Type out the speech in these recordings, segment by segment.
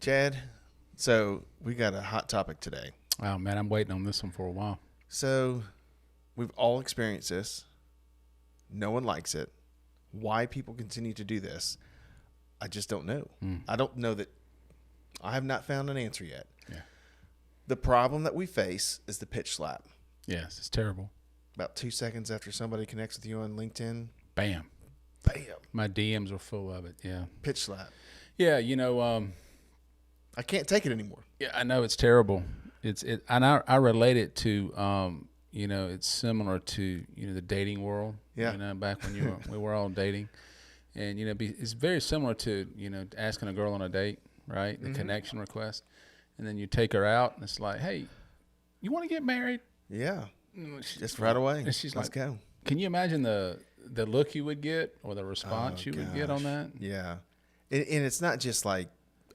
Chad, so we got a hot topic today. Oh man, I'm waiting on this one for a while. So we've all experienced this. No one likes it. Why people continue to do this, I just don't know. I don't know that. I have not found an answer yet. Yeah. The problem that we face is the pitch slap. Yes, it's terrible. About 2 seconds after somebody connects with you on LinkedIn, Bam. bam, My DMs are full of it. Yeah. pitch slap. Yeah, I can't take it anymore. yeah, I know it's terrible. And I relate it to it's similar to, the dating world. Yeah. Back when we were all dating. And it's very similar to, asking a girl on a date, right? The connection request. And then you take her out and it's like, "Hey, you want to get married?" Yeah, And just right away. And she's Let's like, go. Can you imagine the look you would get or the response you would get on Gosh. that? Yeah, and it's not just like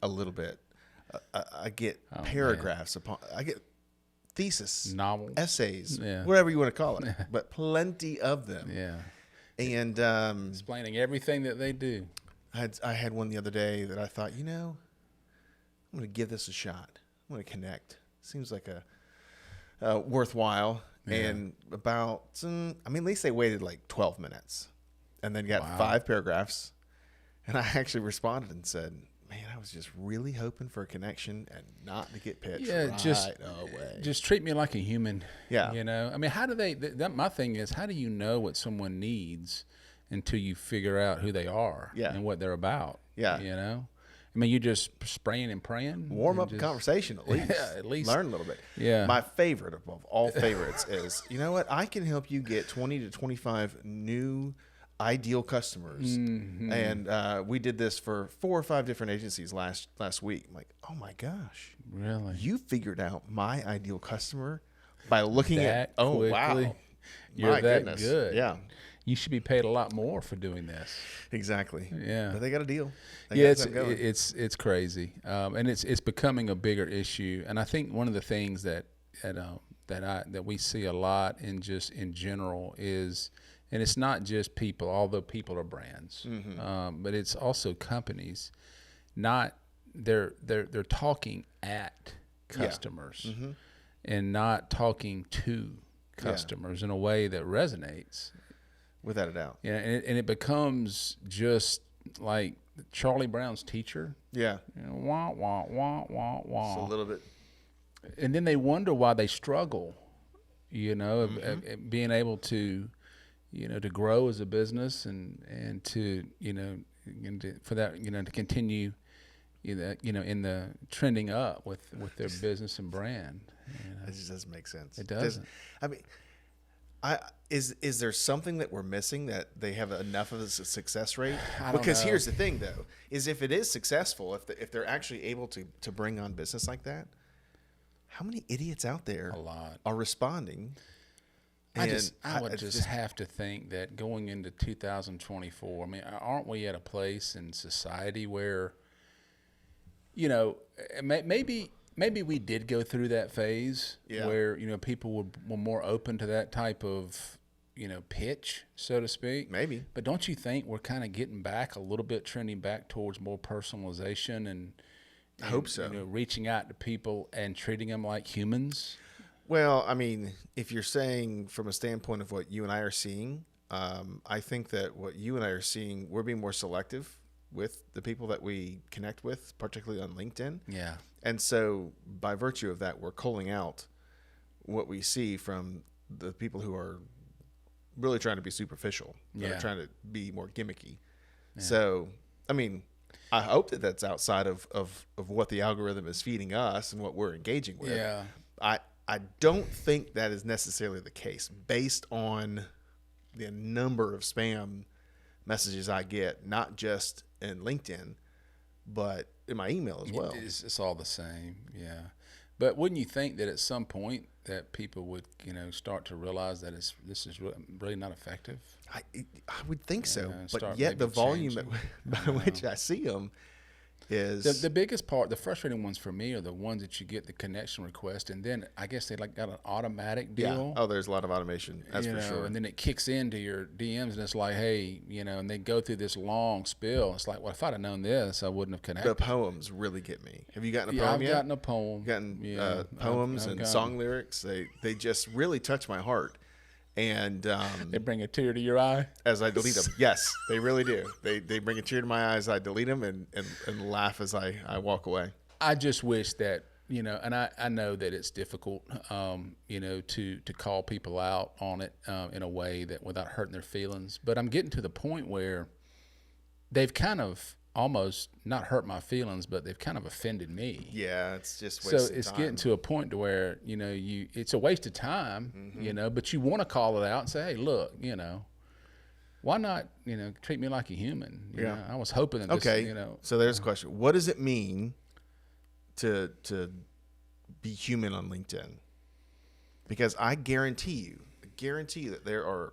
a little bit. I get Oh, paragraphs upon. I get thesis, Novel. essays, Yeah. whatever you want to call it, but plenty of them. Yeah. And Explaining everything that they do. I had one the other day that I thought, I'm going to give this a shot. I'm going to connect. Seems like a worthwhile. Yeah. And about, at least they waited like 12 minutes and then got Wow. 5 paragraphs. And I actually responded and said, "Man, I was just really hoping for a connection and not to get pitched Yeah, right away." just treat me like a human. Yeah. How do they? My thing is, how do you know what someone needs until you figure out who they are Yeah. and what they're about? Yeah. You just spraying and praying. Warm and up the just- conversation at least. Yeah, at least. Learn a little bit. Yeah. My favorite above all favorites is, you know what? I can help you get 20 to 25 new ideal customers. Mm-hmm. And we did this for 4 or 5 different agencies last week. I'm like, oh my gosh, Really? you figured out my ideal customer by looking at, That oh, quickly? wow. You're My that goodness. good. Yeah, You should be paid a lot more for doing this. exactly. Yeah. But they got a deal. They Yeah, got something going. it's crazy, and it's becoming a bigger issue. And I think one of the things that we see a lot in general is, and it's not just people, although people are brands, but it's also companies. They're talking at customers and not talking to customers in a way that resonates. Without a doubt. Yeah, and it becomes just like Charlie Brown's teacher. Yeah. Wah, wah, wah, wah, wah. It's a little bit. And then they wonder why they struggle, of being able to, to grow as a business and to, for that, to continue, in the trending up with their business and brand. It just doesn't make sense. It doesn't. Is there something that we're missing that they have enough of a success rate? I don't Because know. here's the thing, though, is if it is successful, if they're actually able to bring on business like that, how many idiots out there A lot. are responding? I And would it's just have to think that going into 2024, aren't we at a place in society where, maybe we did go through that phase Yeah. where, people were more open to that type of, pitch, so to speak. Maybe. But don't you think we're kind of getting back a little bit, trending back towards more personalization and I hope so. Reaching out to people and treating them like humans? Well, if you're saying from a standpoint of what you and I are seeing, I think that what you and I are seeing, we're being more selective with the people that we connect with, particularly on LinkedIn. Yeah. And so by virtue of that, we're culling out what we see from the people who are really trying to be superficial, that Yeah. are trying to be more gimmicky. Yeah. So, I hope that that's outside of what the algorithm is feeding us and what we're engaging with. Yeah. I don't think that is necessarily the case based on the number of spam messages I get, not just in LinkedIn, but in my email as well. It's all the same, yeah. But wouldn't you think that at some point that people would, start to realize that this is really not effective? I would think so, and but start yet the maybe volume changing. by which I see them is The biggest part, the frustrating ones for me are the ones that you get the connection request, and then I guess they like got an automatic deal. Oh, there's a lot of automation. That's for sure. And then it kicks into your DMs, and it's like, hey, and they go through this long spill. It's like, well, if I'd have known this, I wouldn't have connected. The poems really get me. Have you gotten a Yeah, poem I've yet? gotten a poem. Gotten poems and song lyrics. They just really touch my heart. And They bring a tear to your eye. as I delete them, yes, they really do. They bring a tear to my eyes. I delete them and laugh as I walk away. I just wish that, and I know that it's difficult, to call people out on it in a way that without hurting their feelings. But I'm getting to the point where they've kind of almost not hurt my feelings, but they've kind of offended me. Yeah, it's just So wasting it's time. getting to a point to where, it's a waste of time, but you want to call it out and say, hey, look, why not, treat me like a human? You know? I was hoping that Okay, this, so there's a question. What does it mean to be human on LinkedIn? Because I guarantee you that there are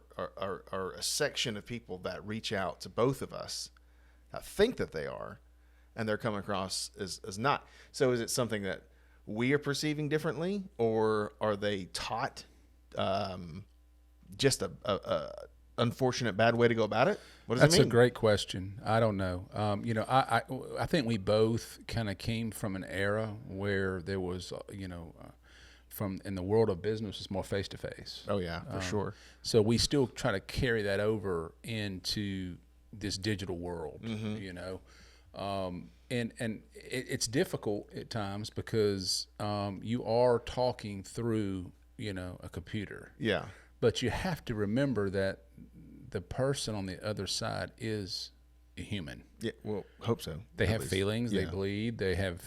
a section of people that reach out to both of us that think that they are, and they're coming across as not. So is it something that we are perceiving differently, or are they taught just a unfortunate bad way to go about it? What does That's it mean? a great question. I don't know. I think we both kind of came from an era where there was, from in the world of business, it's more face to face. Oh yeah, for sure. So we still try to carry that over into this digital world, and it's difficult at times because you are talking through, a computer. Yeah. But you have to remember that the person on the other side is a human. Yeah. Well, hope so. They at have least. feelings. They Yeah. bleed. They have,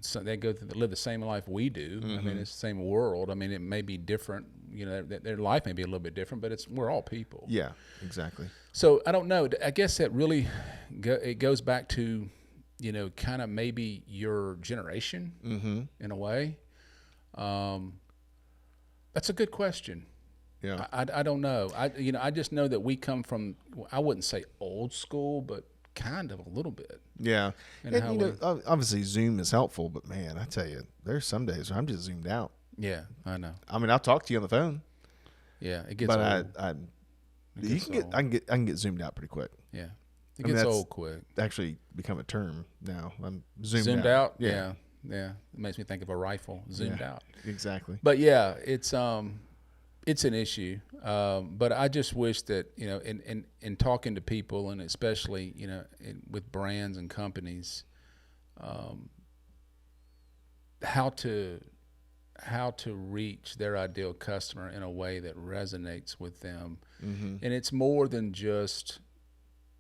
so they live the same life we do. I mean, it's the same world. I mean, it may be different. Their life may be a little bit different, but we're all people. Yeah. Exactly. So I don't know. I guess that really it goes back to, kind of maybe your generation in a way. That's a good question. Yeah. I don't know. I just know that we come from, I wouldn't say old school, but kind of a little bit. Yeah. And And, how obviously Zoom is helpful, but man, I tell you, there's some days where I'm just zoomed out. Yeah, I know. I mean, I'll talk to you on the phone, Yeah, it gets but old. I can get zoomed out pretty quick. Yeah, it I mean, gets that's old quick. Actually become a term now. I'm zoomed Zoomed out. out? Yeah. It makes me think of a rifle zoomed Yeah. out. Exactly. But yeah, it's an issue. But I just wish that, in talking to people, and especially, with brands and companies, how to reach their ideal customer in a way that resonates with them. And it's more than just,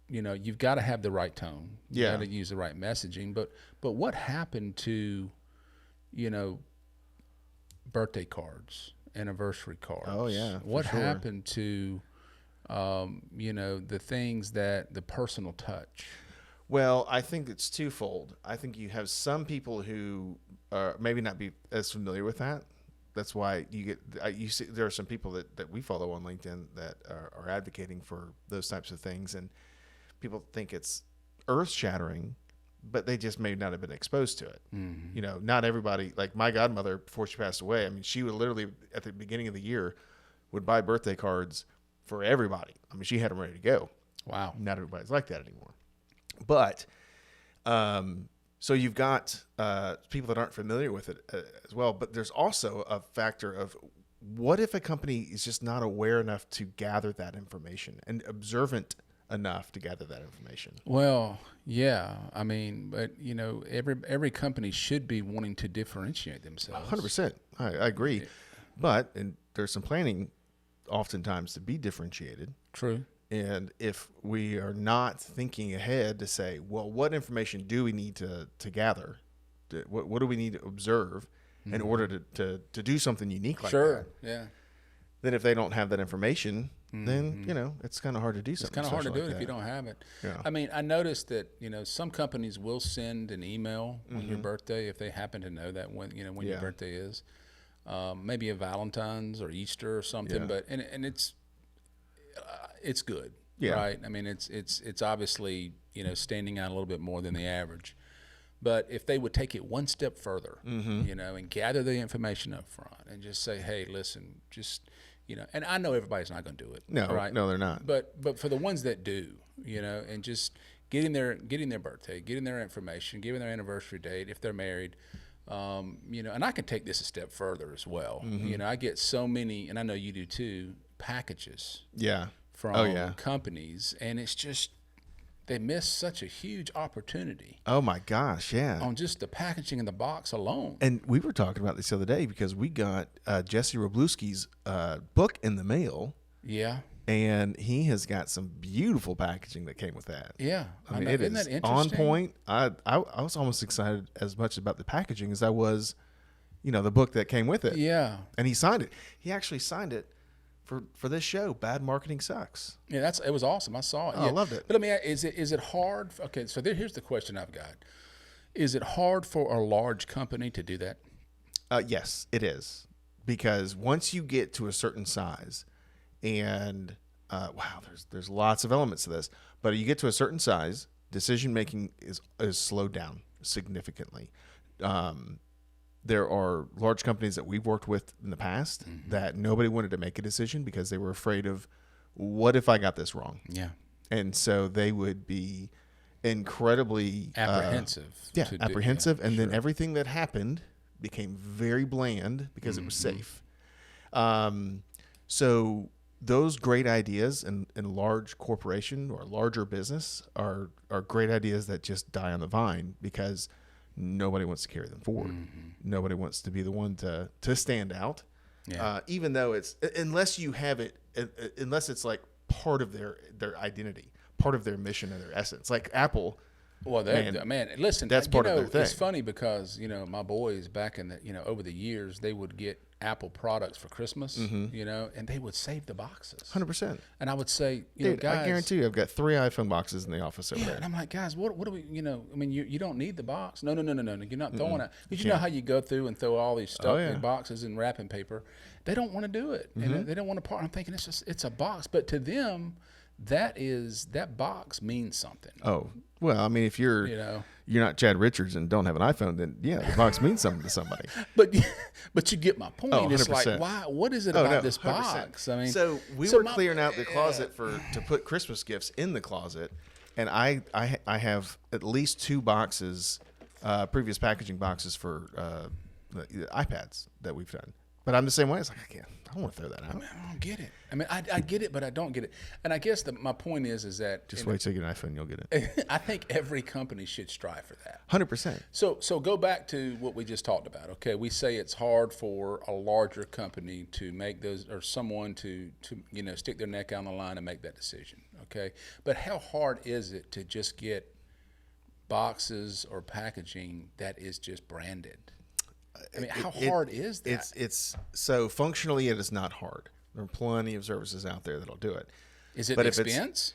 you've got to have the right tone. You've Yeah. got to use the right messaging. But what happened to, birthday cards, anniversary cards? Oh, yeah, for What sure. happened to, the things that the personal touch? Well, I think it's twofold. I think you have some people who maybe not be as familiar with that. That's why you see there are some people that we follow on LinkedIn that are advocating for those types of things, and people think it's earth shattering, but they just may not have been exposed to it. Not everybody, like my godmother before she passed away. I mean, she would literally at the beginning of the year would buy birthday cards for everybody. I mean, she had them ready to go. Wow. Not everybody's like that anymore. But so you've got people that aren't familiar with it as well. But there's also a factor of what if a company is just not aware enough to gather that information and observant enough to gather that information? Well, yeah. I mean, but every company should be wanting to differentiate themselves. 100%. I agree. And there's some planning oftentimes to be differentiated. True. And if we are not thinking ahead to say, well, what information do we need to gather? What do we need to observe in order to do something unique like that? Sure. Yeah. Then if they don't have that information, then, it's kind of hard to do something. It's kind of hard to do special it like if you that. don't have it. Yeah. I mean, I noticed that, some companies will send an email on your birthday if they happen to know that when your Yeah. birthday is. Maybe a Valentine's or Easter or something, Yeah. but and it's good. Yeah. Right. I mean, it's obviously, standing out a little bit more than the average. But if they would take it one step further, you know, and gather the information up front and just say, hey, listen, just, you know, and I know everybody's not going to do it. No, right? no, they're not. But for the ones that do, you know, and just getting their birthday, getting their information, giving their anniversary date if they're married, you know, and I can take this a step further as well. You know, I get so many, and I know you do too, packages Yeah. from companies, and it's just they miss such a huge opportunity Oh my gosh, yeah. on just the packaging in the box alone. And we were talking about this the other day because we got Jesse Robluski's book in the mail, Yeah, and he has got some beautiful packaging that came with that. yeah. I mean, know. it Isn't is that on interesting? point. I was almost excited as much about the packaging as I was, you know, the book that came with it. Yeah, And he signed it. He actually signed it for this show. Bad Marketing Sucks. yeah. It was awesome. I saw it. Oh, I loved it. But I mean, is it hard? Okay, so here's the question I've got: is it hard for a large company to do that? Yes, it is, because once you get to a certain size, and wow, there's lots of elements to this, but you get to a certain size, decision making is slowed down significantly. There are large companies that we've worked with in the past that nobody wanted to make a decision because they were afraid of, what if I got this wrong? Yeah, And so they would be incredibly apprehensive. apprehensive, and then everything that happened became very bland because it was safe. So those great ideas in large corporation or larger business are great ideas that just die on the vine because nobody wants to carry them forward. Nobody wants to be the one to stand out. Yeah. Even though it's, unless you have it, unless it's like part of their identity, part of their mission and their essence. Like Apple. Well, man, listen, that's part of their thing. It's funny because, you know, my boys back in the, you know, over the years, they would get Apple products for Christmas, you know, and they would save the boxes. 100%. And I would say, you know, Dude, guys, I guarantee you, I've got 3 iPhone boxes in the office over yeah, there. and I'm like, guys, what do we, you know, I mean, you don't need the box. No, you're not throwing it. Because you know how you go through and throw all these stuff in boxes and wrapping paper. They don't want to do it. And they don't want to part. I'm thinking it's a box. But to them, that box means something. Oh, well, I mean, if you're not Chad Richards and don't have an iPhone, then yeah, the box means something to somebody. But you get my point. Oh, It's 100%. like, why? What is it about this 100%. box? I mean, so we were clearing out the closet to put Christmas gifts in the closet, and I have at least 2 boxes, previous packaging boxes for the iPads that we've done. But I'm the same way. It's like, I don't want to throw that out. I don't get it. I mean, I get it, but I don't get it. And I guess my point is that Just wait till you get an iPhone, you'll get it. I think every company should strive for that. 100%. So go back to what we just talked about. Okay, we say it's hard for a larger company to make those, or someone to you know, stick their neck out on the line and make that decision. Okay, but how hard is it to just get boxes or packaging that is just branded? I mean, how hard is that? It's so functionally it is not hard. There are plenty of services out there that'll do it. Is it but the if it's- expense?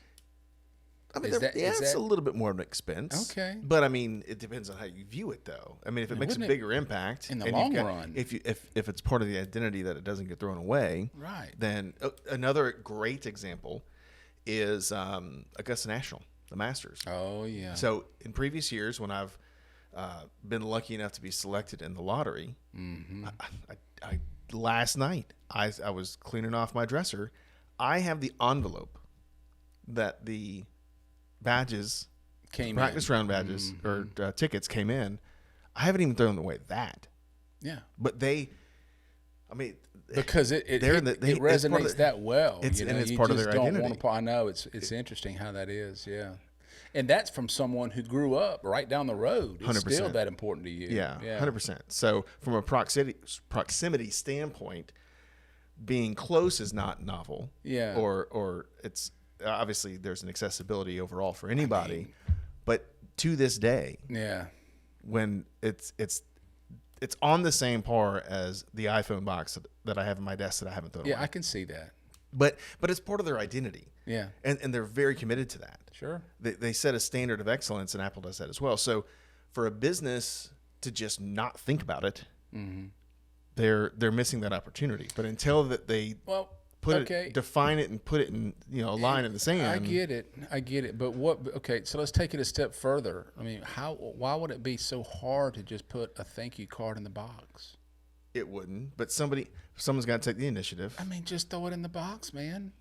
I mean, Is that- yeah, is it's that- a little bit more of an expense. Okay. But I mean, it depends on how you view it, though. I mean, if it makes a wouldn't it- bigger impact in the and long run. if it's part of the identity that it doesn't get thrown away, Right. Then another great example is Augusta National, the Masters. Oh yeah. So in previous years, when I've been lucky enough to be selected in the lottery, I last night I was cleaning off my dresser. I have the envelope that the badges, practice round badges or tickets came in. I haven't even thrown away that. Yeah. But I mean, Because it They're in the- it it's part of resonates the- that well. it's- you and know, it's you part of just their don't identity. I know it's interesting how that is. Yeah. And that's from someone who grew up right down the road. It's 100%. still that important to you. yeah, 100%. So from a proximity standpoint, being close is not novel. Yeah. Or it's obviously there's an accessibility overall for anybody, but to this day, Yeah. when it's on the same par as the iPhone box that I have in my desk that I haven't thrown Yeah, away. I can see that. But it's part of their identity. Yeah. And they're very committed to that. Sure. They set a standard of excellence, and Apple does that as well. So for a business to just not think about it, they're missing that opportunity. But until that they Well, Okay. define it and put it in, a line in the sand. I get it. But okay, so let's take it a step further. I mean, why would it be so hard to just put a thank you card in the box? It wouldn't, but someone's got to take the initiative. I mean, just throw it in the box, man.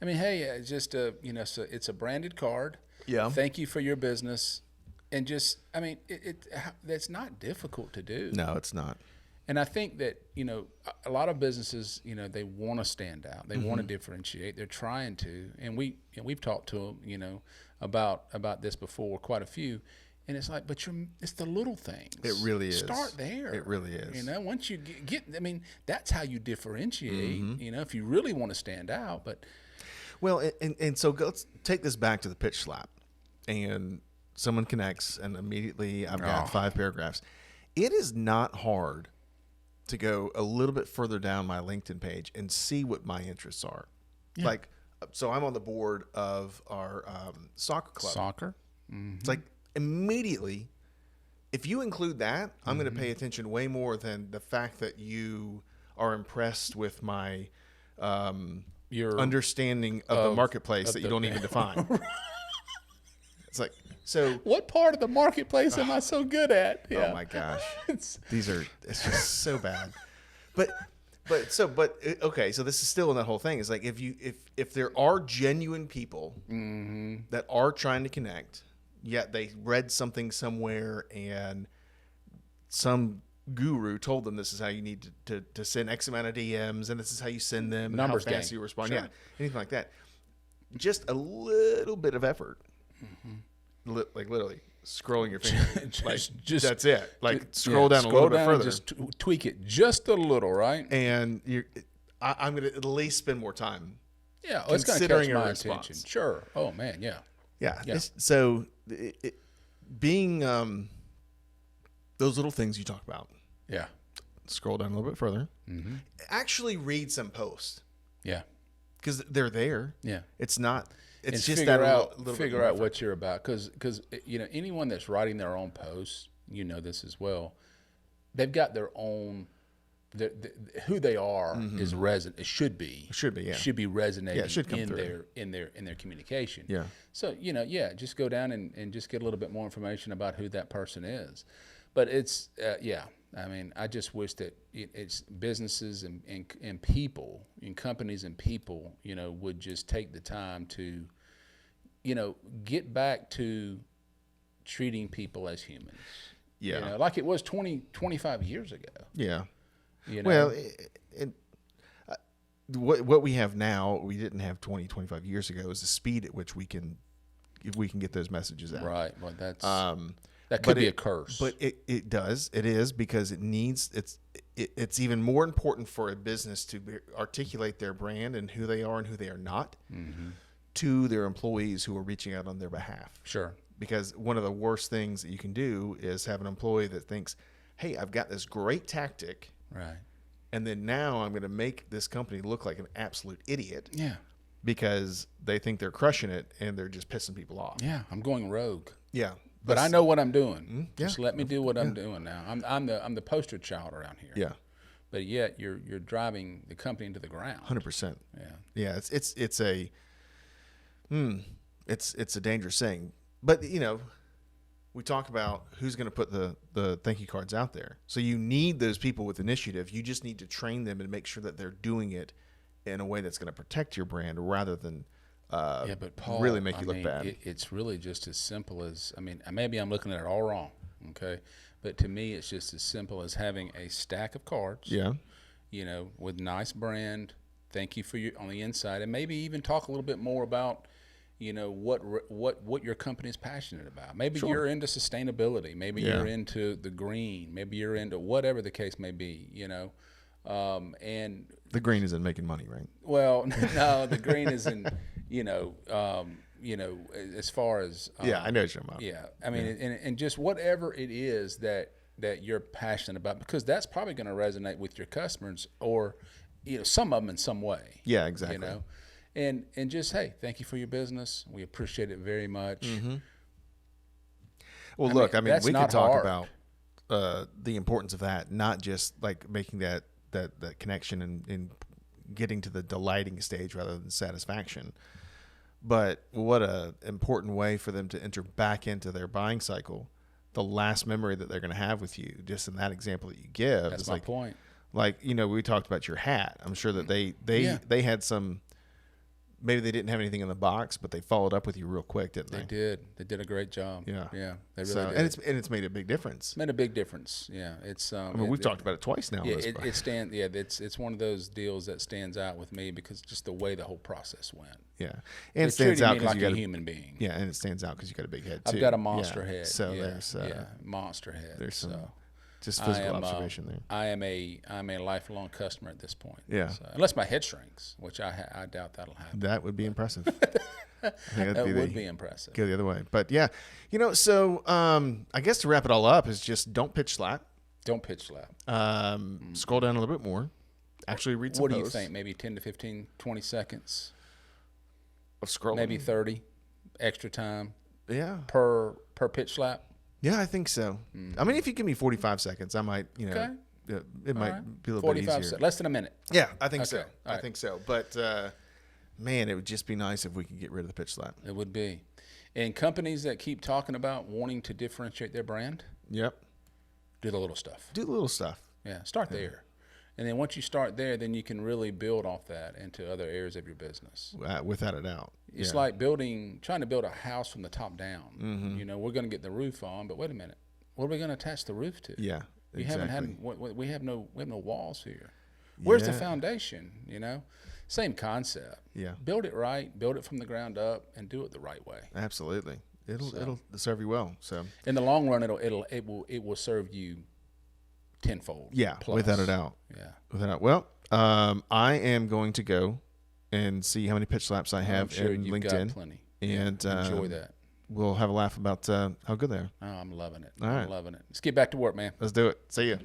I mean, hey, it's just so it's a branded card. Yeah. Thank you for your business, and just, I mean, that's not difficult to do. No, it's not. And I think that, a lot of businesses, they want to stand out. They want to differentiate. They're trying to. And we've talked to them, about this before, quite a few. And it's like, but it's the little things. It really is. Start there. It really is. Once you get, I mean, that's how you differentiate, if you really want to stand out. But well, and so let's take this back to the pitch slap. And someone connects, and immediately I've got 5 paragraphs. It is not hard to go a little bit further down my LinkedIn page and see what my interests are. Yeah. Like, so I'm on the board of our soccer club. Soccer? Mm-hmm. It's like immediately, if you include that, I'm going to pay attention way more than the fact that you are impressed with my your understanding of the marketplace that you don't even define. It's like, so what part of the marketplace am I so good at? Yeah. Oh my gosh, it's just so bad. But okay, so this is still in that whole thing. It's like if there are genuine people that are trying to connect, yet they read something somewhere and some guru told them this is how you need to send X amount of DMs and this is how you send them, numbers and how fast game. you respond, Sure. Yeah, anything like that. Just a little bit of effort. Like literally scrolling your finger, just that's it. Like scroll down a little bit further, just tweak it just a little, right? And I'm going to at least spend more time. Yeah, it's going to catch my attention. Sure. Oh man, yeah. Yeah. So being those little things you talk about. Yeah. Scroll down a little bit further. Mm-hmm. Actually, read some posts. Yeah. Because they're there. Yeah. It's not. It's and just figure out what you're about, because anyone that's writing their own posts, this as well, they've got their own, who they are is resonant. It should be. Yeah. Should be resonating in their communication. Yeah. So just go down and just get a little bit more information about who that person is. But it's I mean, I just wish that it's businesses and people and companies and people, would just take the time to, get back to treating people as humans. Yeah. Like it was 25 years ago. Yeah. Well, what we have now, we didn't have 25 years ago, is the speed at which we can get those messages out. Right. Well, that's that could be a curse. But it does. It is, because it's even more important for a business to articulate their brand and who they are and who they are not to their employees who are reaching out on their behalf. Sure. Because one of the worst things that you can do is have an employee that thinks, hey, I've got this great tactic. Right. And then now I'm going to make this company look like an absolute idiot. Yeah. Because they think they're crushing it and they're just pissing people off. Yeah. I'm going rogue. Yeah. But I know what I'm doing. Yeah. Just let me do what I'm doing now. I'm the poster child around here. Yeah. But yet you're driving the company into the ground. 100%. Yeah. Yeah. It's a dangerous thing. But we talk about who's going to put the thank you cards out there. So you need those people with initiative. You just need to train them and make sure that they're doing it in a way that's going to protect your brand rather than but Paul, really make you look bad. It's really just as simple as, maybe I'm looking at it all wrong, okay? But to me, it's just as simple as having a stack of cards, yeah, with nice brand, thank you for your, on the inside, and maybe even talk a little bit more about, what your company is passionate about. Maybe you're into sustainability. Maybe you're into the green. Maybe you're into whatever the case may be, and the green isn't making money, right? Well, no, the green isn't, as far as I know what you're talking about. Yeah, and just whatever it is that you're passionate about, because that's probably going to resonate with your customers, or some of them in some way. Yeah, exactly. And just, hey, thank you for your business. We appreciate it very much. Mm-hmm. Well, look, we could talk about the importance of that, not just like making that connection and getting to the delighting stage rather than satisfaction. But what a important way for them to enter back into their buying cycle. The last memory that they're going to have with you, just in that example that you give, That's is my like, point. like, we talked about your hat. I'm sure that they had some, maybe they didn't have anything in the box, but they followed up with you real quick, didn't they? They did a great job. Yeah. They really So, did. and it's made a big difference. Made a big difference. Yeah, it's. I mean, we've talked about it twice now. Yeah, it's one of those deals that stands out with me because just the way the whole process went. Yeah, and it They stands treated out me because like you got a human being. Yeah, and it stands out because you got a big head too. I've got a monster Yeah. head. So yeah, there's monster head. there's some so. just physical observation there. I'm a lifelong customer at this point. Yeah. So, unless my head shrinks, which I doubt that'll happen. That would be impressive. I think That would be impressive. Go the other way. But yeah, so I guess to wrap it all up is just don't pitch slap. Don't pitch slap. Scroll down a little bit more. Actually read some What do posts. you think? Maybe 10 to 15, 20 seconds, Of scrolling? maybe 30 extra time Yeah. per pitch slap. Yeah, I think so. I mean, if you give me 45 seconds, I might, Okay. It might right. be a little bit 45 easier. less than a minute. Yeah, I think so. Okay. I All right. think so. But man, it would just be nice if we could get rid of the pitch slap. It would be. And companies that keep talking about wanting to differentiate their brand, Yep. do the little stuff. Do the little stuff. Yeah, start there. And then once you start there, then you can really build off that into other areas of your business. Without a doubt. It's Yeah. like trying to build a house from the top down. We're going to get the roof on, but wait a minute, what are we going to attach the roof to? Yeah. We Exactly. haven't had we have no walls here. Where's the Yeah. foundation? Same concept. Yeah. Build it right, build it from the ground up, and do it the right way. Absolutely. It'll serve you well. So In the long run, it will serve you tenfold. yeah, plus. without a doubt. Yeah. Without a doubt. Well, I am going to go and see how many pitch slaps I have I'm sure in you've LinkedIn, got plenty. and Enjoy that. we'll have a laugh about how good they are. Oh, I'm loving it. All I'm right. loving it. Let's get back to work, man. Let's do it. See ya.